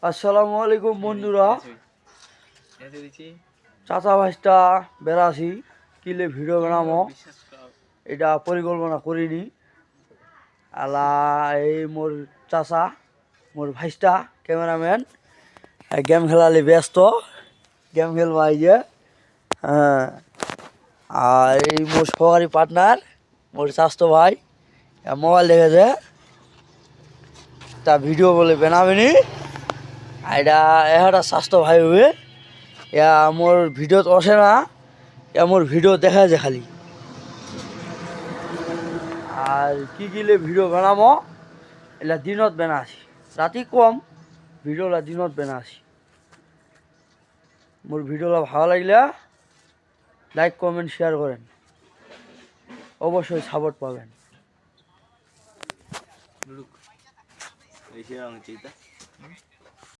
আসসালামু আলাইকুম বন্ধুরা, চাচা ভাইস্টা বেড়াছি কিলে ভিডিও বানাবো এটা পরিকল্পনা করিনি। আলা এই মোর চাচা মোর ভাইস্টা ক্যামেরাম্যান গেম খেলালে ব্যস্ত, গেম খেলবো আইয়ে। হ্যাঁ, আর এই মোর সহকারী পার্টনার মোর স্বাস্থ্য ভাই মোবাইল দেখেছে তা ভিডিও বলে বানাবেনি। এটা একটা স্বাস্থ্য ভাই হবে ইয়া মোর ভিডিওত আসে না, মোর ভিডিও দেখা যায় খালি। আর কি গিলে ভিডিও বানাবো এলা দিনত বানাছি, রাতি কম ভিডিওলা দিনত বানাছি। মোর ভিডিওলা ভালো লাগলে লাইক কমেন্ট শেয়ার করেন, অবশ্যই সাপোর্ট পাবেন।